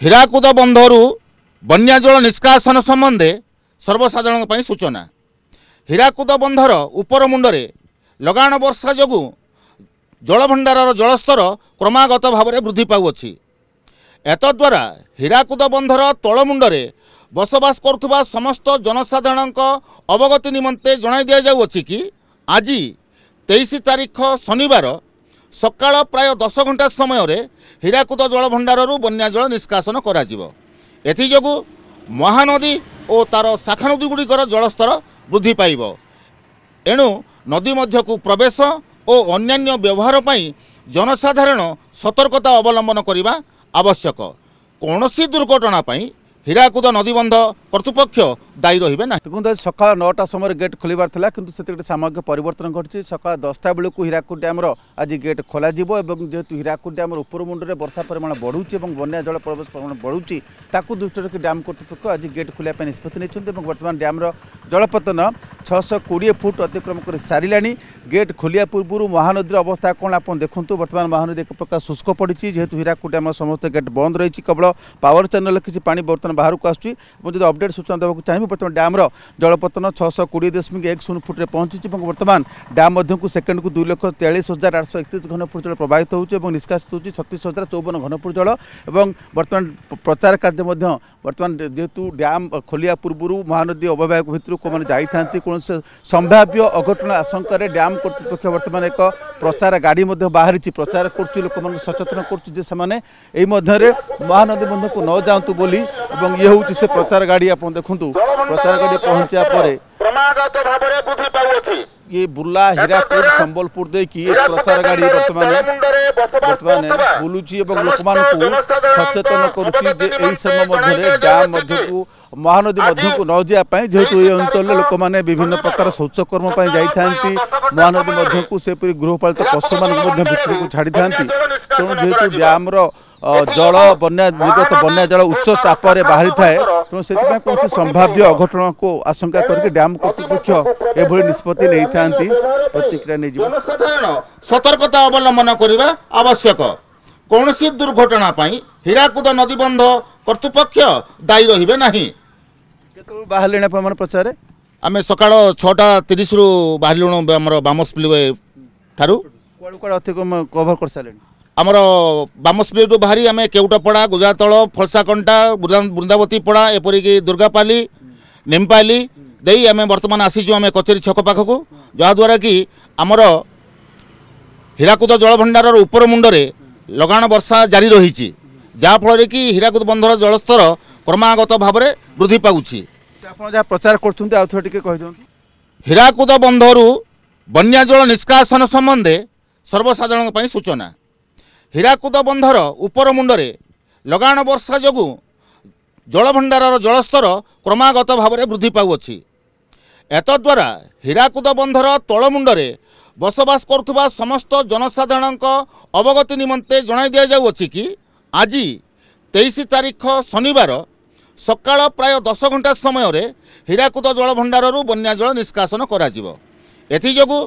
हीराकुद बंधरु बन्या जल निष्कासन संबंधे सर्वसाधारण सूचना। हीराकुद बंधर उपर मुंडरे लगाण वर्षा जोगु जलभंडार जलस्तर क्रमागत भाव में वृद्धि पाउछि। एतद्वारा हीराकुद बंधर तल मुंडरे बसवास करुवा समस्त जनसाधारण अवगति निमंते जणाई दिया जाउछि कि आज 23 तारीख शनिवार सकाळ प्राय 10 घंटा समय रे हीराकुद जलभंडारु बन्या जल निष्कासन करा जिवो। एथिजोगु महानदी और तार शाखा नदी गुड़िकर जलस्तर वृद्धि पाइब। एणु नदी मध्यकु प्रवेश और अन्यान्य व्यवहार पई जनसाधारण सतर्कता अवलंबन करने आवश्यक। कौनसी दुर्घटना पई हीराकुद नदीबंध कर्तृपक्ष दायी रहिबे ना। देखो सकाल 9टा समय गेट खोलिबार थिला किंतु सेते सामग्रिक परिवर्तन घटछि। सकाल 10टा बेलू हीराकुद डैम आज गेट खोल जेहेतु हीराकुद डैम उपर मुंडे वर्षा परिमाण बढ़ुची और बन्या जल प्रवेश परिमाण बढ़ुची ताकू दृष्टि रखी डैम कर्तृपक्ष आज गेट खोलिया निष्पत्ति नहीं। बर्तमान डैम जलपतन 620 फुट अतिक्रम कर साराणी। गेट खोलिया पूर्व महानदी अवस्था कौन आप देखूँ। बर्तमान महानदी एक प्रकार शुष्क पड़ी जेहेतु हीराकुद डैम समस्त गेट बंद रही। केवल पावर चैनल किसी पानी बर्तमान बाहर को आसूँ। जो अपडेट सूचना देवाक चाहिए बर्तमान डैम जलपतन 620.10 फुट्रे पहुंची। बर्तमान डैम को सेकेंड को 2,43,831 घनफुट जल प्रवाहित होती और निष्कासित होती 36,054 घनफुट जल। और बर्तमान प्रचार कार्य बर्तमान जेहेतु डैम खोलिया पूर्व महानदी अववाहिक भितर मैंने जाती कौन संभाव्य अघटन आशंक डैम कर्तृपक्ष बर्तमान एक प्रचार गाड़ी बाहरी प्रचार कर सचेतन कर महानदी बंध को न जातु बोली। ये हूँ से प्रचार गाड़ी आप देखूँ। प्रचार गाड़ी पहुंचा ये बुर्ला हीराकुद संबलपुर देखिए प्रचार गाड़ी बर्तमान बुलूची लोक सचेतन करुच्ची समय मध्य डैम मध्य को महानदी मध्य को न जावाई। जेहेतु ये अंचल लोक मैंने विभिन्न प्रकार शौचकर्म जाती महानदी मध्य को सेपरी गृहपालित पशु मान भितर को छाड़ी था। तेणु जेहेतु डैम जल बन्या विगत बन्या जल उच्च चापर बाहरी थाए तेणु से कौन संभाव्य अघटन को आशंका करके डैम कर्तृपक्ष एभली निष्पत्ति नहीं था। प्रतिक्रिया नहीं सतर्कता अवलंबन करने आवश्यक। कौन सी दुर्घटना हीराकुद नदीबंध कर्तृपक्ष दायी रहिबे नहीं। बाहर प्रचार आम सकाळ 6:30 रु बाहर बामस्प्ली ठारू कभर कर सारे आमर बामस्प्ली बाहरी आम केउटपड़ा गुजरातल फलसाकंटा बृंदावती पड़ा एपरिक दुर्गापाली निमपाली दे आम बर्तमान आसीचु आम कचेरी छक पाखक जहाद्वारा कि आमर हीराकुद जलभंडार उपर मुंडरे लगाण वर्षा जारी रही जहाँफल कि हीराकुद बंधर जलस्तर क्रमागत भाव में वृद्धि पाउछि। प्रचार कर हीराकुद बंधरु बन्या जल निष्कासन संबंधे सर्वसाधारण सूचना। हीराकुद बंधर उपर मुंडरे लगाण वर्षा जोगु जलभंडार जलस्तर क्रमागत भाव में वृद्धि पाउछि। एतद्वारा हीराकुद बंधर तल मुंडरे बसवास करुवा समस्त जनसाधारण अवगति निमंते जणाई दिया जाउछि कि आज 23 तारीख शनिवार सकाळ प्राय 10 घंटा समय रे हीराकुद जलभंडारु बन्या जल निष्कासन करा जिवो। एथिजोगु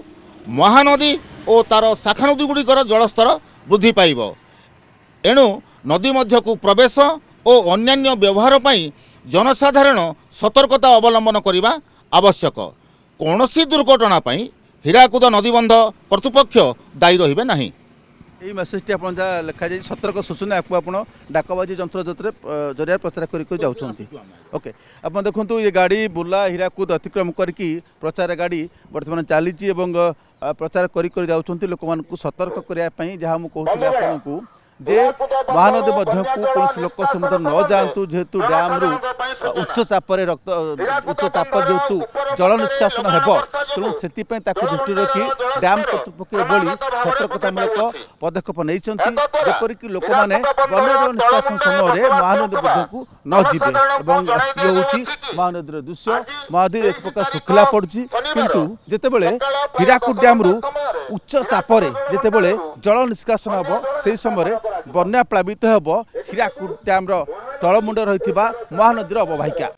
महानदी और तार शाखा नदी गुड़िकर जलस्तर वृद्धि पाइब। एणु नदी मध्यकु प्रवेश और अन्यान्य व्यवहार पई जनसाधारण सतर्कता अवलंबन करने आवश्यक। कौनसी दुर्घटना हीराकुद नदीबंध कर्तृपक्ष दायी रहिबे नहीं। यही मेसेजटी आप लिखा जाए सतर्क सूचना आपको आप डाकबाजी जंत्र जरिया प्रचार कर ओके आप देखो ये गाड़ी बुर्ला हीराकुद अतिक्रम करके प्रचार गाड़ी बर्तमान चली प्रचार कर लोक मान सतर्क करने जहाँ मुझे कहती आपको जे महानदी मध्य को कौन लोक से न जातु जेहेतु डैम रु उच्च चापर रक्त उच्च चापर जेहेतु जल निष्कासन हो तेणु से दृष्टि रखी डैम कर्तृपक्ष एभली सतर्कतामूलक पदक्षेप नहीं लोक मैंने बन्या जल निष्कासन समय महानदी मध्य को न जीवे। ये हूँ महानदी दृश्य। महानदी एक प्रकार शुखला पड़ी किंतु जितेबले हीराकुद डैम रु उच्च चापर जितेबले जल निष्कासन हम से समय बन्या प्लावित होब हीराकुद डैम तलमुंड रही महानदी अववाहिका।